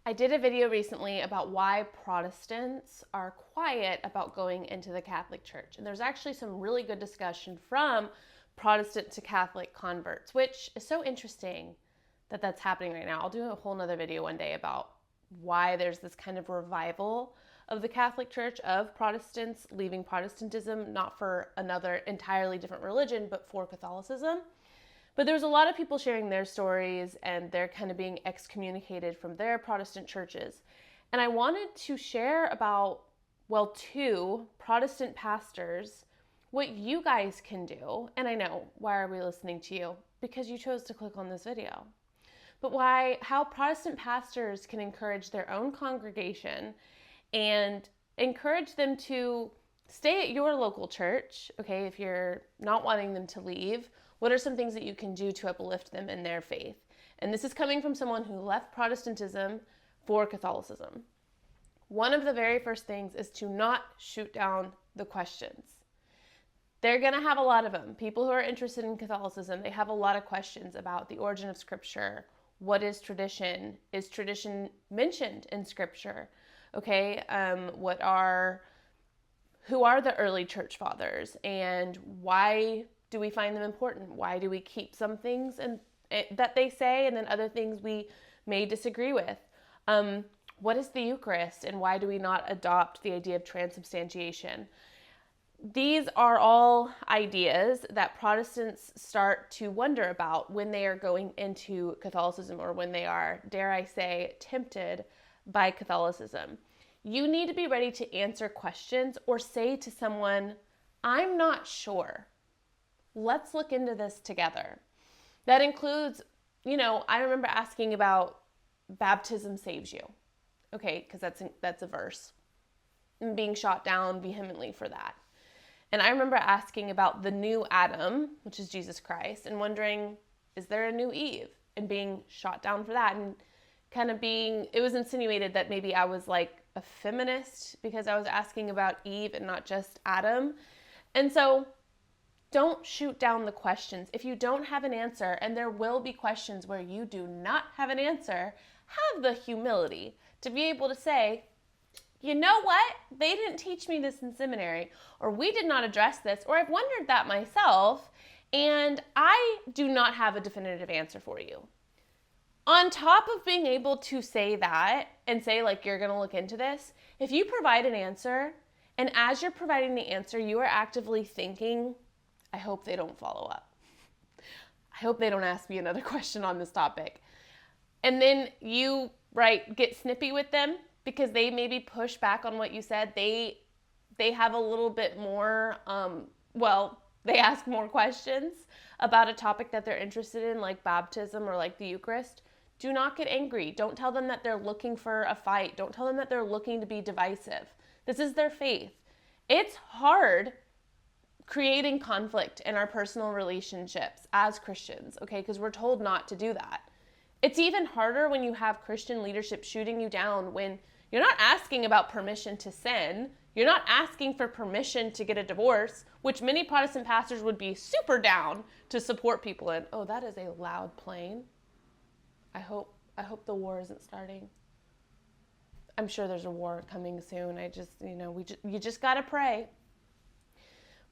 I did a video recently about why Protestants are quiet about going into the Catholic Church. And there's actually some really good discussion from Protestant to Catholic converts, which is so interesting that that's happening right now. I'll do a whole nother video one day about why there's this kind of revival of the Catholic Church, of Protestants leaving Protestantism, not for another entirely different religion, but for Catholicism. But there's a lot of people sharing their stories, and they're kind of being excommunicated from their Protestant churches. And I wanted to share about, two Protestant pastors, what you guys can do. And I know, why are we listening to you? Because you chose to click on this video. But how Protestant pastors can encourage their own congregation and encourage them to stay at your local church, okay, if you're not wanting them to leave. What are some things that you can do to uplift them in their faith? And this is coming from someone who left Protestantism for Catholicism. One of the very first things is to not shoot down the questions. They're going to have a lot of them. People who are interested in Catholicism, they have a lot of questions about the origin of Scripture. What is tradition? Is tradition mentioned in Scripture? Okay, who are the early church fathers, and why do we find them important? Why do we keep some things that they say, and then other things we may disagree with? What is the Eucharist, and why do we not adopt the idea of transubstantiation? These are all ideas that Protestants start to wonder about when they are going into Catholicism, or when they are, dare I say, tempted by Catholicism. You need to be ready to answer questions or say to someone, I'm not sure. Let's look into this together. That includes, I remember asking about baptism saves you. Okay, because that's a verse. And being shot down vehemently for that. And I remember asking about the new Adam, which is Jesus Christ, and wondering, is there a new Eve? And being shot down for that. And it was insinuated that maybe I was like a feminist because I was asking about Eve and not just Adam. And so don't shoot down the questions. If you don't have an answer, and there will be questions where you do not have an answer, have the humility to be able to say, you know what? They didn't teach me this in seminary, or we did not address this, or I've wondered that myself, and I do not have a definitive answer for you. On top of being able to say that and say, you're going to look into this, if you provide an answer, and as you're providing the answer, you are actively thinking, I hope they don't follow up. I hope they don't ask me another question on this topic. And then you, get snippy with them because they maybe push back on what you said. They have a little bit more, they ask more questions about a topic that they're interested in, like baptism or like the Eucharist. Do not get angry. Don't tell them that they're looking for a fight. Don't tell them that they're looking to be divisive. This is their faith. It's hard creating conflict in our personal relationships as Christians, okay? Because we're told not to do that. It's even harder when you have Christian leadership shooting you down when you're not asking about permission to sin. You're not asking for permission to get a divorce, which many Protestant pastors would be super down to support people in. Oh, that is a loud plane. I hope the war isn't starting. I'm sure there's a war coming soon. You just got to pray.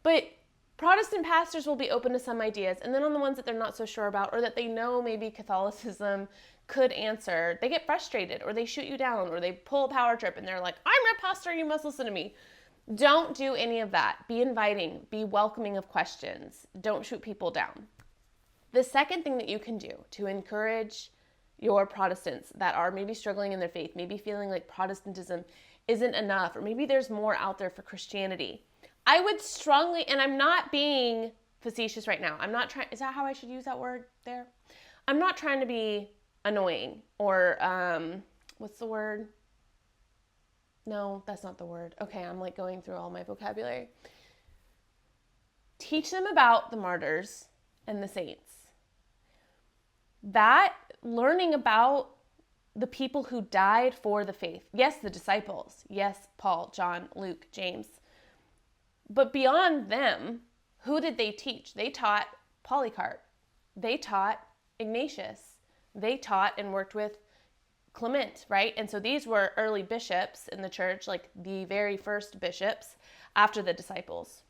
But Protestant pastors will be open to some ideas, and then on the ones that they're not so sure about, or that they know maybe Catholicism could answer, they get frustrated, or they shoot you down, or they pull a power trip, and they're like, I'm your pastor, you must listen to me. Don't do any of that. Be inviting. Be welcoming of questions. Don't shoot people down. The second thing that you can do to encourage your Protestants that are maybe struggling in their faith, maybe feeling like Protestantism isn't enough, or maybe there's more out there for Christianity, I would strongly, and I'm not being facetious right now. I'm not trying, is that how I should use that word there? I'm not trying to be annoying or, what's the word? No, that's not the word. Okay, I'm going through all my vocabulary. Teach them about the martyrs and the saints. That, learning about the people who died for the faith. Yes, the disciples. Yes, Paul, John, Luke, James. But beyond them, who did they teach? They taught Polycarp. They taught Ignatius. They taught and worked with Clement, right? And so these were early bishops in the church, like the very first bishops after the disciples.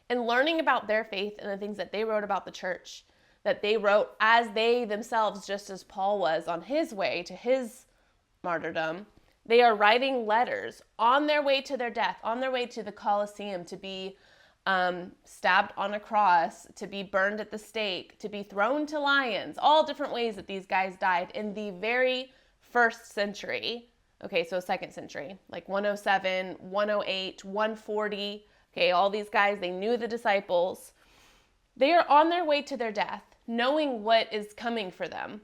And learning about their faith and the things that they wrote about the church, that they wrote as they themselves, just as Paul was on his way to his martyrdom, they are writing letters on their way to their death, on their way to the Colosseum, to be stabbed on a cross, to be burned at the stake, to be thrown to lions, all different ways that these guys died in the very first century. Okay, so second century, like 107, 108, 140. Okay, all these guys, they knew the disciples. They are on their way to their death, knowing what is coming for them.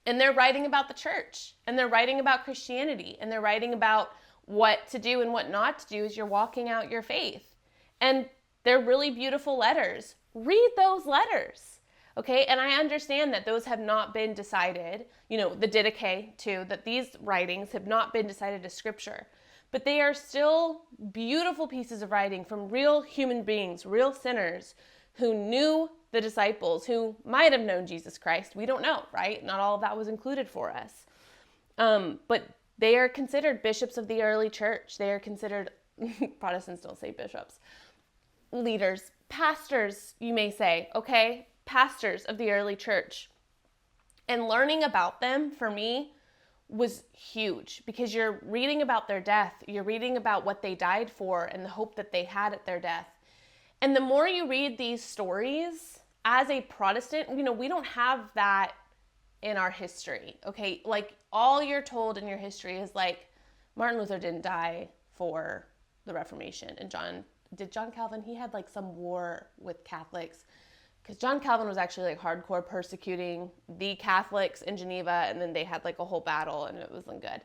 And they're writing about the church, and they're writing about Christianity, and they're writing about what to do and what not to do as you're walking out your faith. And they're really beautiful letters. Read those letters, okay? And I understand that those have not been decided, the Didache too, that these writings have not been decided as scripture. But they are still beautiful pieces of writing from real human beings, real sinners who knew the disciples, who might have known Jesus Christ. We don't know, right? Not all of that was included for us. But they are considered bishops of the early church. They are considered, Protestants don't say bishops, leaders, pastors, you may say, okay? Pastors of the early church. And learning about them, for me, was huge, because you're reading about their death. You're reading about what they died for and the hope that they had at their death. And the more you read these stories, as a Protestant, we don't have that in our history, okay? Like, all you're told in your history is like, Martin Luther didn't die for the Reformation. And John Calvin, he had like some war with Catholics, because John Calvin was actually like hardcore persecuting the Catholics in Geneva, and then they had like a whole battle, and it wasn't good.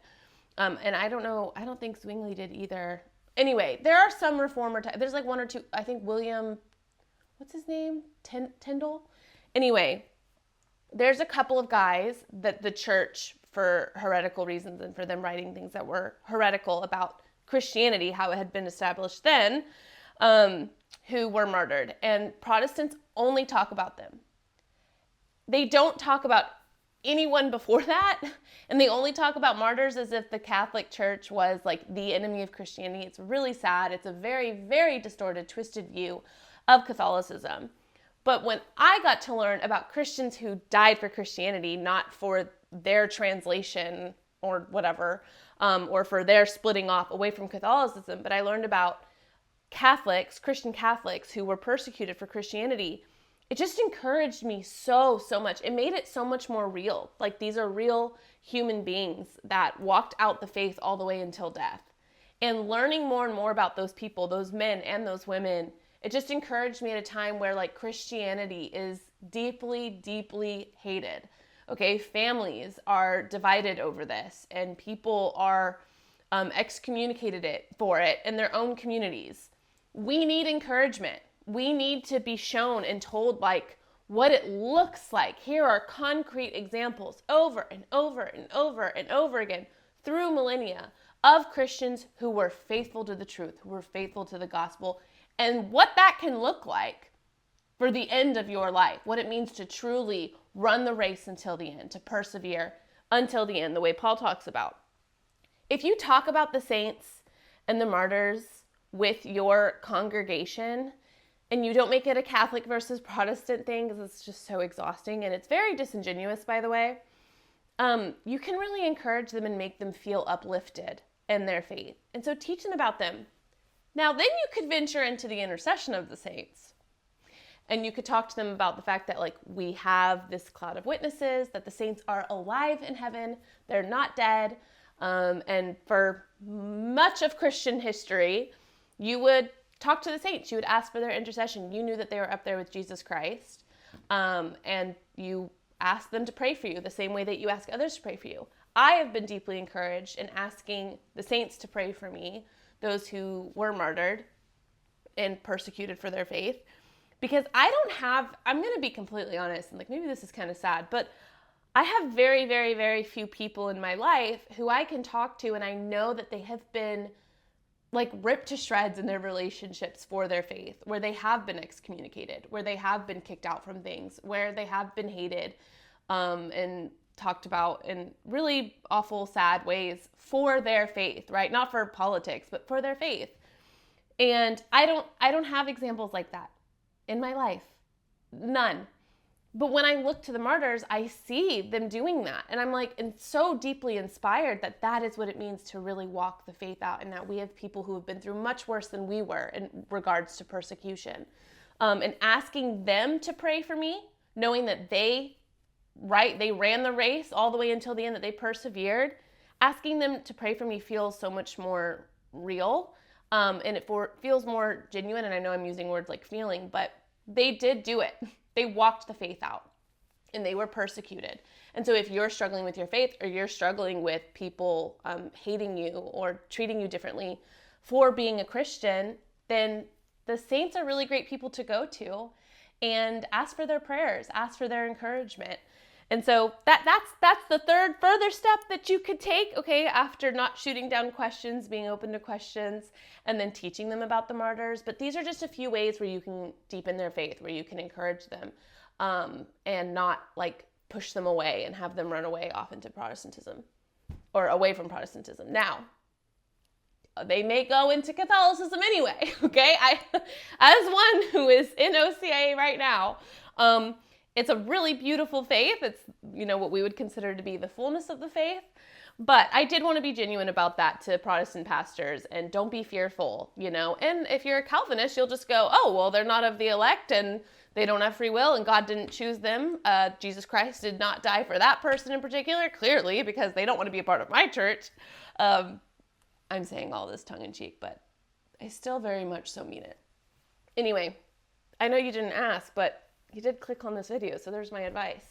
And I don't think Zwingli did either. Anyway, there are some reformer there's like one or two, I think William, what's his name? Tyndall? Anyway, there's a couple of guys that the church, for heretical reasons and for them writing things that were heretical about Christianity, how it had been established then, who were martyred. And Protestants only talk about them. They don't talk about anyone before that, and they only talk about martyrs as if the Catholic Church was like the enemy of Christianity. It's really sad. It's a very, very distorted, twisted view of Catholicism. But when I got to learn about Christians who died for Christianity, not for their translation or whatever, or for their splitting off away from Catholicism, but I learned about Catholics, Christian Catholics who were persecuted for Christianity, it just encouraged me so much. It made it so much more real. Like, these are real human beings that walked out the faith all the way until death. And learning more and more about those people, those men and those women, it just encouraged me at a time where like Christianity is deeply, deeply hated. Okay, families are divided over this, and people are excommunicated for it in their own communities. We need encouragement. We need to be shown and told like what it looks like. Here are concrete examples over and over and over and over again through millennia of Christians who were faithful to the truth, who were faithful to the gospel, and what that can look like for the end of your life, what it means to truly run the race until the end, to persevere until the end, the way Paul talks about. If you talk about the saints and the martyrs with your congregation, and you don't make it a Catholic versus Protestant thing, because it's just so exhausting, and it's very disingenuous, by the way, you can really encourage them and make them feel uplifted in their faith. And so teach them about them. Now, then you could venture into the intercession of the saints. And you could talk to them about the fact that like we have this cloud of witnesses, that the saints are alive in heaven, they're not dead. And for much of Christian history, you would talk to the saints, you would ask for their intercession. You knew that they were up there with Jesus Christ, and you asked them to pray for you the same way that you ask others to pray for you. I have been deeply encouraged in asking the saints to pray for me, those who were martyred and persecuted for their faith, because I'm going to be completely honest, and like maybe this is kind of sad, but I have very, very, very few people in my life who I can talk to, and I know that they have been like ripped to shreds in their relationships for their faith, where they have been excommunicated, where they have been kicked out from things, where they have been hated, and talked about in really awful, sad ways for their faith, right? Not for politics, but for their faith. And I don't have examples like that in my life. None. But when I look to the martyrs, I see them doing that. And I'm like, and so deeply inspired that that is what it means to really walk the faith out, and that we have people who have been through much worse than we were in regards to persecution. And asking them to pray for me, knowing that they ran the race all the way until the end, that they persevered. Asking them to pray for me feels so much more real. And it feels more genuine. And I know I'm using words like feeling, but they did do it. They walked the faith out, and they were persecuted. And so if you're struggling with your faith, or you're struggling with people hating you or treating you differently for being a Christian, then the saints are really great people to go to and ask for their prayers, ask for their encouragement. And so that's the third further step that you could take, okay, after not shooting down questions, being open to questions, and then teaching them about the martyrs. But these are just a few ways where you can deepen their faith, where you can encourage them, and not like push them away and have them run away off into Protestantism or away from Protestantism. Now, they may go into Catholicism anyway, okay? As one who is in OCA right now, it's a really beautiful faith. It's, what we would consider to be the fullness of the faith. But I did want to be genuine about that to Protestant pastors, and don't be fearful, And if you're a Calvinist, you'll just go, oh, well, they're not of the elect, and they don't have free will, and God didn't choose them. Jesus Christ did not die for that person in particular, clearly, because they don't want to be a part of my church. I'm saying all this tongue-in-cheek, but I still very much so mean it. Anyway, I know you didn't ask, but you did click on this video, so there's my advice.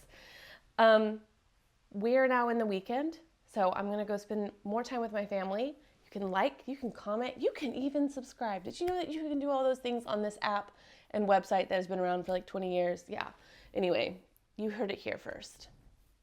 We are now in the weekend, so I'm going to go spend more time with my family. You can like, you can comment, you can even subscribe. Did you know that you can do all those things on this app and website that has been around for like 20 years? Yeah. Anyway, you heard it here first.